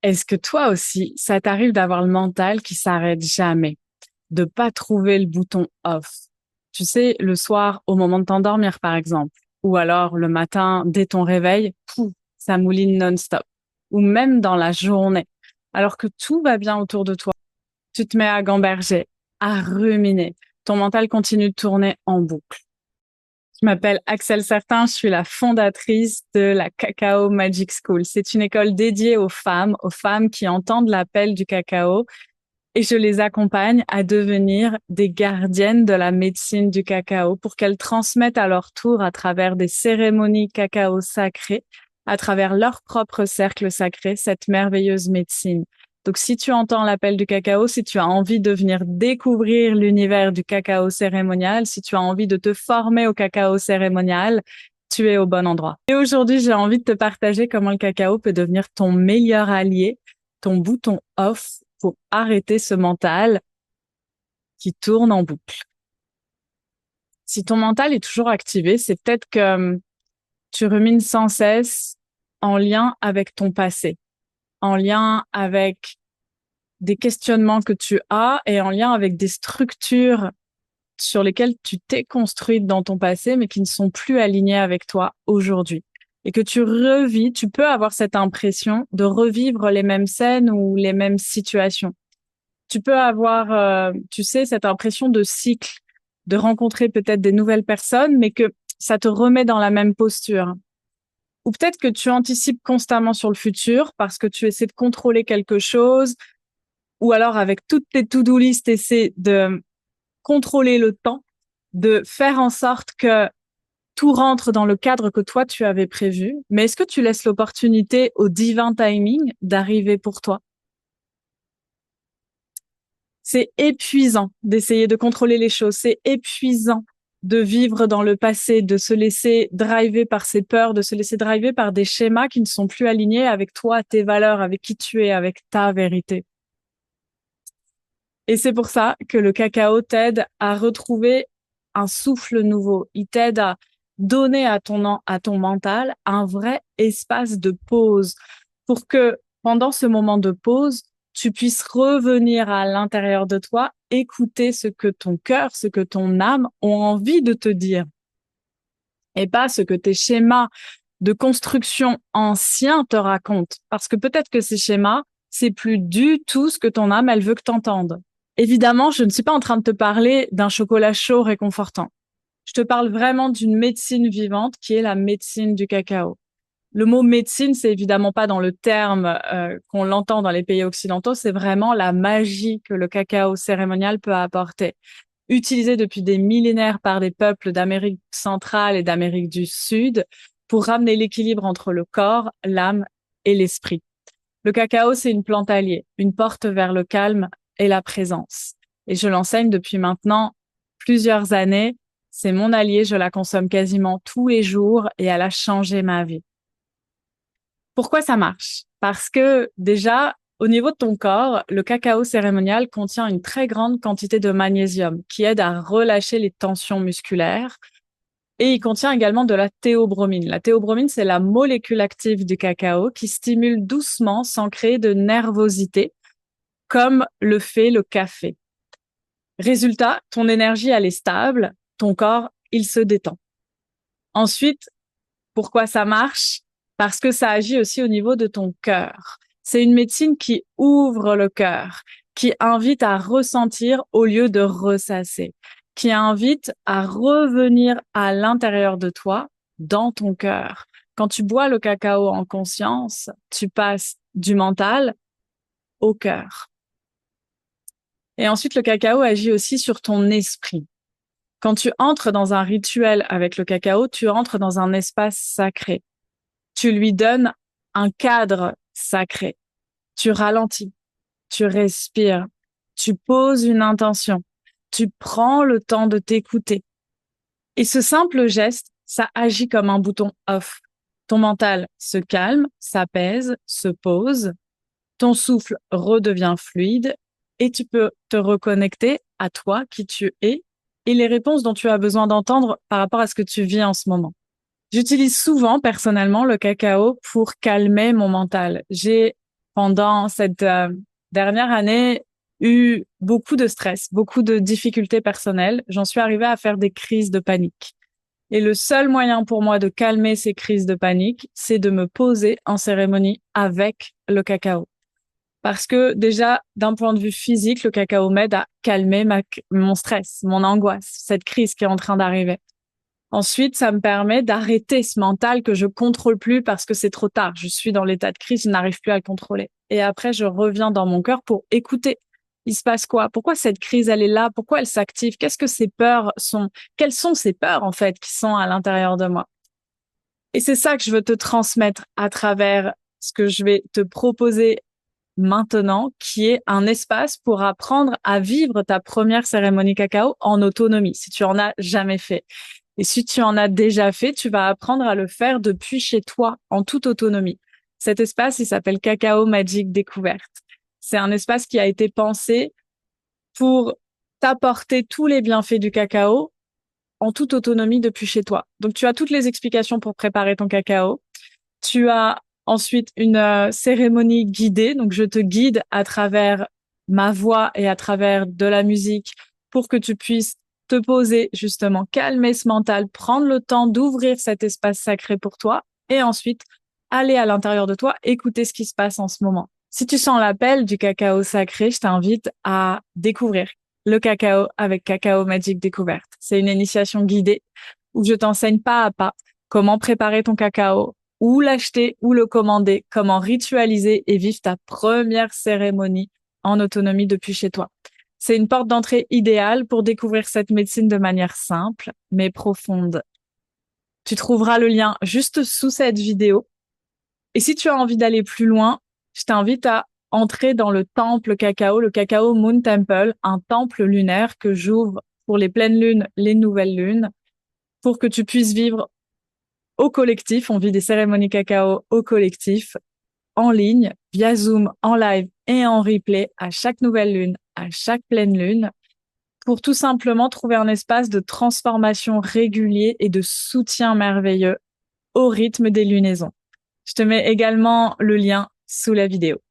Est-ce que toi aussi, ça t'arrive d'avoir le mental qui s'arrête jamais, de pas trouver le bouton off? Tu sais, le soir, au moment de t'endormir, par exemple, ou alors le matin, dès ton réveil, pouf, ça mouline non-stop. Ou même dans la journée, alors que tout va bien autour de toi, tu te mets à gamberger, à ruminer. Ton mental continue de tourner en boucle. Je m'appelle Axel Certain, je suis la fondatrice de la Cacao Magic School. C'est une école dédiée aux femmes qui entendent l'appel du cacao et je les accompagne à devenir des gardiennes de la médecine du cacao pour qu'elles transmettent à leur tour à travers des cérémonies cacao sacrées, à travers leur propre cercle sacré, cette merveilleuse médecine. Donc, si tu entends l'appel du cacao, si tu as envie de venir découvrir l'univers du cacao cérémonial, si tu as envie de te former au cacao cérémonial, tu es au bon endroit. Et aujourd'hui, j'ai envie de te partager comment le cacao peut devenir ton meilleur allié, ton bouton off pour arrêter ce mental qui tourne en boucle. Si ton mental est toujours activé, c'est peut-être que tu rumines sans cesse en lien avec ton passé, en lien avec des questionnements que tu as et en lien avec des structures sur lesquelles tu t'es construite dans ton passé, mais qui ne sont plus alignées avec toi aujourd'hui. Et que tu revis, tu peux avoir cette impression de revivre les mêmes scènes ou les mêmes situations. Tu peux avoir, tu sais, cette impression de cycle, de rencontrer peut-être des nouvelles personnes, mais que ça te remet dans la même posture. Ou peut-être que tu anticipes constamment sur le futur parce que tu essaies de contrôler quelque chose, ou alors avec toutes tes to-do list, essaies de contrôler le temps, de faire en sorte que tout rentre dans le cadre que toi tu avais prévu. Mais est-ce que tu laisses l'opportunité au divin timing d'arriver pour toi? C'est épuisant d'essayer de contrôler les choses. C'est épuisant de vivre dans le passé, de se laisser driver par ses peurs, de se laisser driver par des schémas qui ne sont plus alignés avec toi, tes valeurs, avec qui tu es, avec ta vérité. Et c'est pour ça que le cacao t'aide à retrouver un souffle nouveau. Il t'aide à donner à ton mental un vrai espace de pause pour que pendant ce moment de pause, tu puisses revenir à l'intérieur de toi, écouter ce que ton cœur, ce que ton âme ont envie de te dire et pas ce que tes schémas de construction anciens te racontent. Parce que peut-être que ces schémas, c'est plus du tout ce que ton âme, elle veut que t'entendes. Évidemment, je ne suis pas en train de te parler d'un chocolat chaud réconfortant. Je te parle vraiment d'une médecine vivante qui est la médecine du cacao. Le mot médecine, c'est évidemment pas dans le terme qu'on l'entend dans les pays occidentaux, c'est vraiment la magie que le cacao cérémonial peut apporter. Utilisé depuis des millénaires par des peuples d'Amérique centrale et d'Amérique du Sud pour ramener l'équilibre entre le corps, l'âme et l'esprit. Le cacao, c'est une plante alliée, une porte vers le calme et la présence. Et je l'enseigne depuis maintenant plusieurs années. C'est mon allié, je la consomme quasiment tous les jours et elle a changé ma vie. Pourquoi ça marche? Parce que déjà, au niveau de ton corps, le cacao cérémonial contient une très grande quantité de magnésium qui aide à relâcher les tensions musculaires. Et il contient également de la théobromine. La théobromine, c'est la molécule active du cacao qui stimule doucement sans créer de nervosité, comme le fait le café. Résultat, ton énergie, elle est stable, ton corps, il se détend. Ensuite, pourquoi ça marche? Parce que ça agit aussi au niveau de ton cœur. C'est une médecine qui ouvre le cœur, qui invite à ressentir au lieu de ressasser, qui invite à revenir à l'intérieur de toi, dans ton cœur. Quand tu bois le cacao en conscience, tu passes du mental au cœur. Et ensuite, le cacao agit aussi sur ton esprit. Quand tu entres dans un rituel avec le cacao, tu entres dans un espace sacré. Tu lui donnes un cadre sacré. Tu ralentis, tu respires, tu poses une intention, tu prends le temps de t'écouter. Et ce simple geste, ça agit comme un bouton off. Ton mental se calme, s'apaise, se pose, ton souffle redevient fluide et tu peux te reconnecter à toi, qui tu es, et les réponses dont tu as besoin d'entendre par rapport à ce que tu vis en ce moment. J'utilise souvent personnellement le cacao pour calmer mon mental. J'ai pendant cette dernière année, eu beaucoup de stress, beaucoup de difficultés personnelles. J'en suis arrivée à faire des crises de panique. Et le seul moyen pour moi de calmer ces crises de panique, c'est de me poser en cérémonie avec le cacao. Parce que déjà, d'un point de vue physique, le cacao m'aide à calmer mon stress, mon angoisse, cette crise qui est en train d'arriver. Ensuite, ça me permet d'arrêter ce mental que je contrôle plus parce que c'est trop tard. Je suis dans l'état de crise, je n'arrive plus à le contrôler. Et après, je reviens dans mon cœur pour écouter. Il se passe quoi? Pourquoi cette crise, elle est là? Pourquoi elle s'active? Qu'est-ce que ces peurs sont? Quelles sont ces peurs, en fait, qui sont à l'intérieur de moi? Et c'est ça que je veux te transmettre à travers ce que je vais te proposer maintenant, qui est un espace pour apprendre à vivre ta première cérémonie cacao en autonomie, si tu en as jamais fait. Et si tu en as déjà fait, tu vas apprendre à le faire depuis chez toi, en toute autonomie. Cet espace, il s'appelle Cacao Magic Découverte. C'est un espace qui a été pensé pour t'apporter tous les bienfaits du cacao en toute autonomie depuis chez toi. Donc, tu as toutes les explications pour préparer ton cacao. Tu as ensuite une cérémonie guidée. Donc, je te guide à travers ma voix et à travers de la musique pour que tu puisses te poser, justement, calmer ce mental, prendre le temps d'ouvrir cet espace sacré pour toi et ensuite aller à l'intérieur de toi, écouter ce qui se passe en ce moment. Si tu sens l'appel du cacao sacré, je t'invite à découvrir le cacao avec Cacao Magic Découverte. C'est une initiation guidée où je t'enseigne pas à pas comment préparer ton cacao, où l'acheter, où le commander, comment ritualiser et vivre ta première cérémonie en autonomie depuis chez toi. C'est une porte d'entrée idéale pour découvrir cette médecine de manière simple, mais profonde. Tu trouveras le lien juste sous cette vidéo. Et si tu as envie d'aller plus loin, je t'invite à entrer dans le Cacao Moon Temple, un temple lunaire que j'ouvre pour les pleines lunes, les nouvelles lunes, pour que tu puisses vivre au collectif. On vit des cérémonies cacao au collectif, en ligne, via Zoom, en live et en replay à chaque nouvelle lune, à chaque pleine lune, pour tout simplement trouver un espace de transformation régulier et de soutien merveilleux au rythme des lunaisons. Je te mets également le lien sous la vidéo.